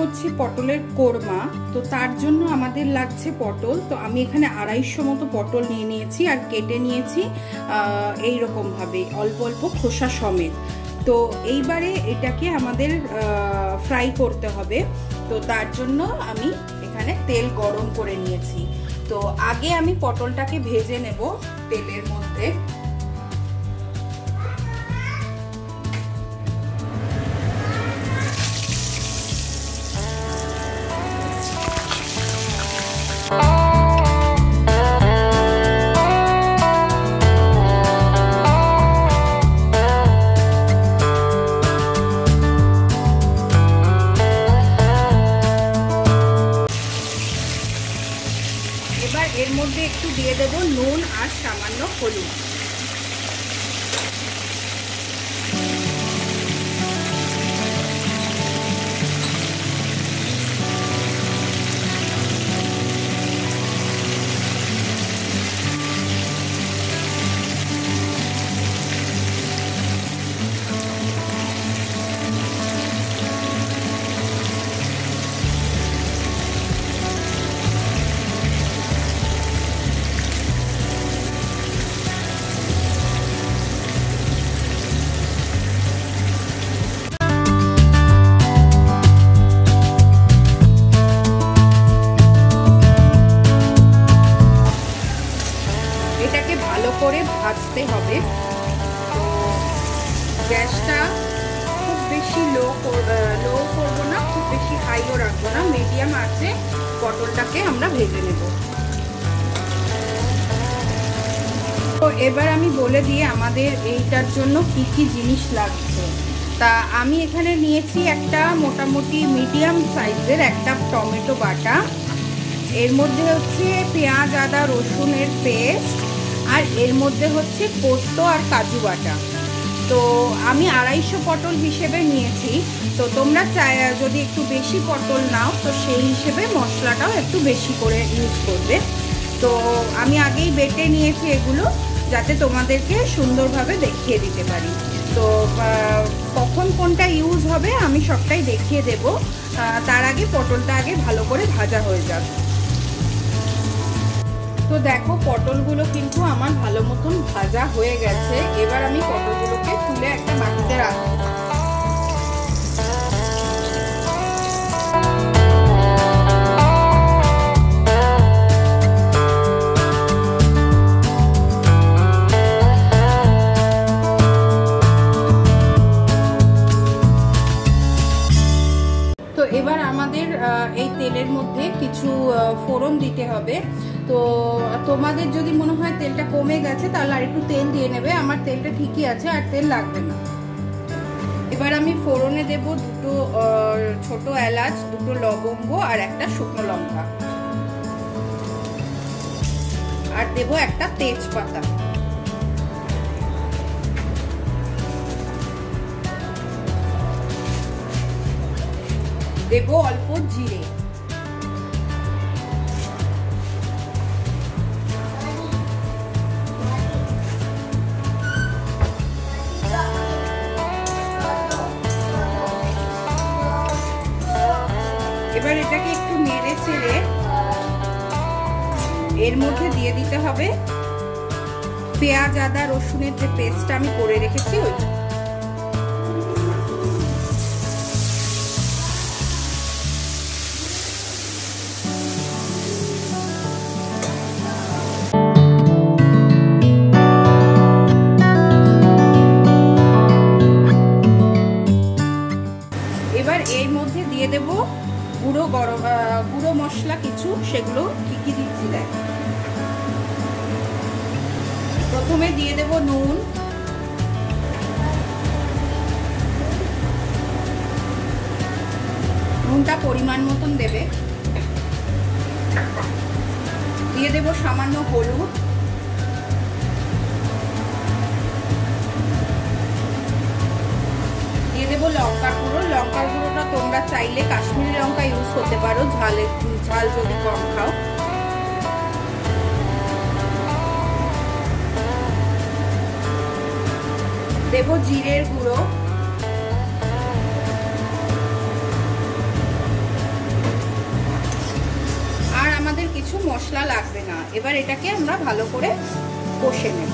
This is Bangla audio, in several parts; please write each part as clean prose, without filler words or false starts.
হচ্ছে পটলের কোরমা, তো তার জন্য আমাদের লাগছে পটল। তো আমি এখানে 250 মতো পটল নিয়ে নিয়েছি আর কেটে নিয়েছি এইরকম ভাবে অল্প অল্প খোসা সমেত। তো এইবারে এটাকে আমাদের ফ্রাই করতে হবে। তো তার জন্য আমি এখানে তেল গরম করে নিয়েছি। তো আগে আমি পটলটাকে ভেজে নেব তেলের মধ্যে। এবার এর মধ্যে একটু দিয়ে দেব নুন আর সামান্য হলুদ। এটাকে ভালো করে ভাজতে হবে। তো গ্যাসটা খুব বেশি লো করবো না, খুব বেশি হাইও রাখবো না, মিডিয়াম আছে পটলটাকে আমরা ভেজে নেব। তো এবার আমি বলে দিই আমাদের এইটার জন্য কি কি জিনিস লাগছে। তা আমি এখানে নিয়েছি একটা মোটামুটি মিডিয়াম সাইজের একটা টমেটো বাটা, এর মধ্যে হচ্ছে পেঁয়াজ আদা রসুনের পেস্ট, আর এর মধ্যে হচ্ছে পোস্ত আর কাজু বাটা। তো আমি 250 পটল হিসেবে নিয়েছি। তো তোমরা যদি একটু বেশি পটল নাও তো সেই হিসেবে মশলাটাও একটু বেশি করে ইউজ করবে। তো আমি আগেই বেটে নিয়েছি এগুলো, যাতে তোমাদেরকে সুন্দরভাবে দেখিয়ে দিতে পারি। তো কখন কোনটা ইউজ হবে আমি সবটাই দেখিয়ে দেব। তার আগে পটলটা আগে ভালো করে ভাজা হয়ে যাবে। তো দেখো পটলগুলো কিন্তু আমার ভালো মতন ভাজা হয়ে গেছে। এবার আমি পটলগুলোকে তুলে একটা বাটিতে রাখবো। তো এবার আমাদের এই তেলের মধ্যে কিছু ফোড়ন দিতে হবে। তো তোমাদের যদি মনে হয় তেলটা কমে গেছে তাহলে আর একটু তেল দিয়ে নেবে, আমার তেলটা ঠিকই আছে আর তেল লাগবে না। এবার আমি ফোড়নে দেব 2 ছোট এলাচ, 2 লবঙ্গ আর একটা শুকনো লঙ্কা, আর দেব একটা তেজপাতা। দেব অল্প জিরে। এবার এটাকে একটু নেড়ে চেড়ে এর মধ্যে দিয়ে দিতে হবে পেঁয়াজ আদা রসুনের যে পেস্টটা আমি করে রেখেছি ওইটা। এবার এর মধ্যে দিয়ে দেব গুঁড়ো মশলা কিছু, সেগুলো কি কি দিচ্ছি দেখ। প্রথমে দিয়ে দেব নুন, নুনটা পরিমাণ মতন দেবে। দিয়ে দেব সামান্য হলুদ, দিয়ে দেব লঙ্কার গুঁড়ো। লঙ্কার গুঁড়োটা তোমরা চাইলে কাশ্মীরি লঙ্কা ইউজ করতে পারো, ঝাল যদি কম খাও। দেব জিরের গুঁড়ো, মশলা লাগবে না। এবার এটাকে আমরা ভালো করে কষে নেব।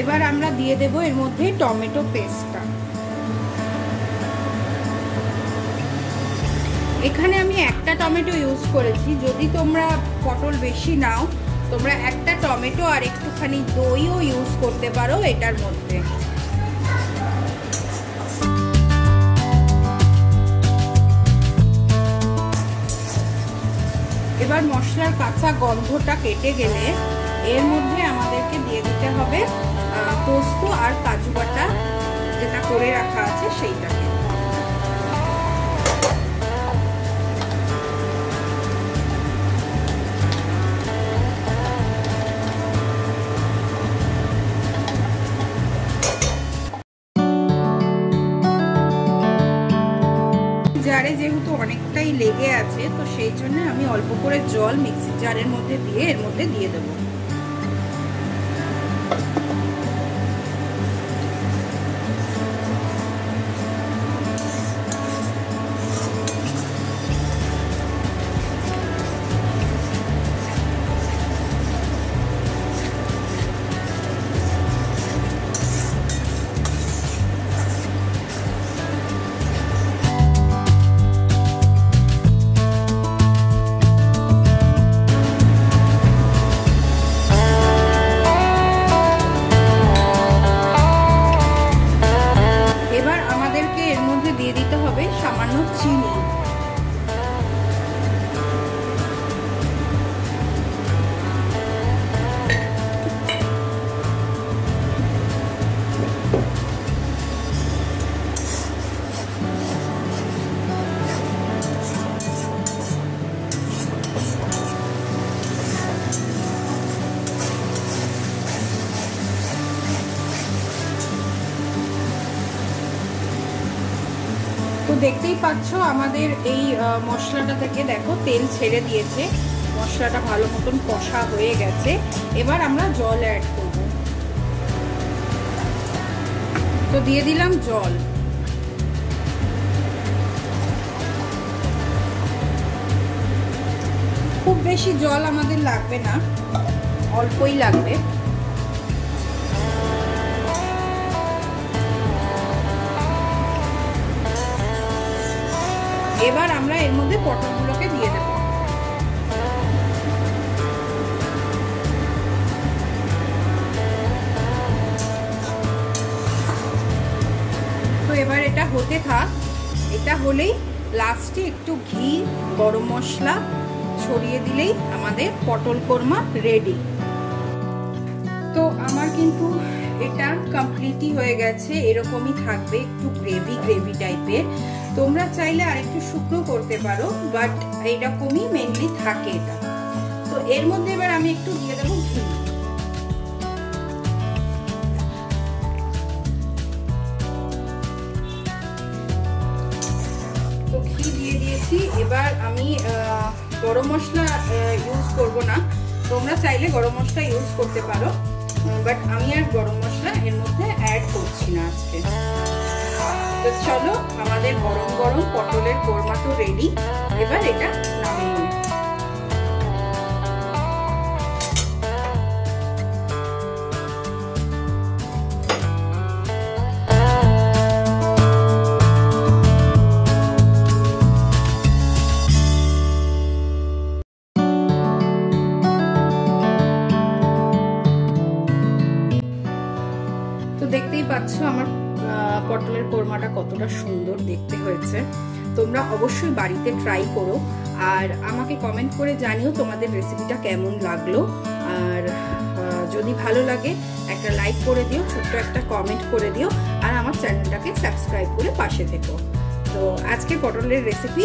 এবার আমরা দিয়ে দেব এর মধ্যে টমেটো পেস্টটা। এখানে আমি একটা টমেটো ইউজ করেছি, যদি তোমরা পটল বেশি নাও তোমরা একটা টমেটো আর একটুখানি দইও ইউজ করতে পারো এটার মধ্যে। এবার মশলার কাঁচা গন্ধটা কেটে গেলে এর মধ্যে আমাদেরকে দিয়ে দিতে হবে পোস্ত আর কাজু বাটা যেটা করে রাখা আছে সেইটাকে। জারে যেহেতু অনেকটাই লেগে আছে তো সেই জন্য আমি অল্প করে জল মিক্সি জারের মধ্যে দিয়ে এর মধ্যে দিয়ে দেবো। দিয়ে দিতে হবে সামান্য চিনি। তো দেখতেই পাচ্ছ আমাদের এই মশলাটা থেকে দেখো তেল ছেড়ে দিয়েছে, মশলাটা ভালো মতন কষা হয়ে গেছে। এবার আমরা জল অ্যাড করব। তো দিয়ে দিলাম জল। খুব বেশি জল আমাদের লাগবে না, অল্পই লাগবে। এবার আমরা এর মধ্যে পটলগুলোকে দিয়ে দেব। তো এবার এটা হতে থাক। এটা হলেই লাস্টে একটু ঘি গরম মশলা ছড়িয়ে দিলেই আমাদের পটল কোরমা রেডি। তো আমার কিন্তু এটা কমপ্লিটই হয়ে গেছে, এরকমই থাকবে, একটু গ্রেভি গ্রেভি টাইপের। তোমরা চাইলে আরেকটু শুকনো করতে পারো, বাট এইরকমই মেনলি থাকে এটা। তো এর মধ্যে এবার আমি একটু দিয়ে দেবো ঘি। তো ঘি দিয়ে দিয়েছি। এবার আমি গরম মশলা ইউজ করব না, তোমরা চাইলে গরম মশলা ইউজ করতে পারো, বাট আমি আর গরম মশলা এর মধ্যে অ্যাড করছি না আজকে। তো চলো, আমাদের গরম গরম পটলের কোরমা তো রেডি। এবার এটা নামিয়ে নিই। তো দেখতেই পাচ্ছ আমার পটলের কোরমাটা কতটা সুন্দর দেখতে হয়েছে। তোমরা অবশ্যই বাড়িতে ট্রাই করো আর আমাকে কমেন্ট করে জানিও তোমাদের রেসিপিটা কেমন লাগলো। আর যদি ভালো লাগে একটা লাইক করে দিও, ছোট্ট একটা কমেন্ট করে দিও, আর আমার চ্যানেলটাকে সাবস্ক্রাইব করে পাশে থেকো। তো আজকে পটলের রেসিপি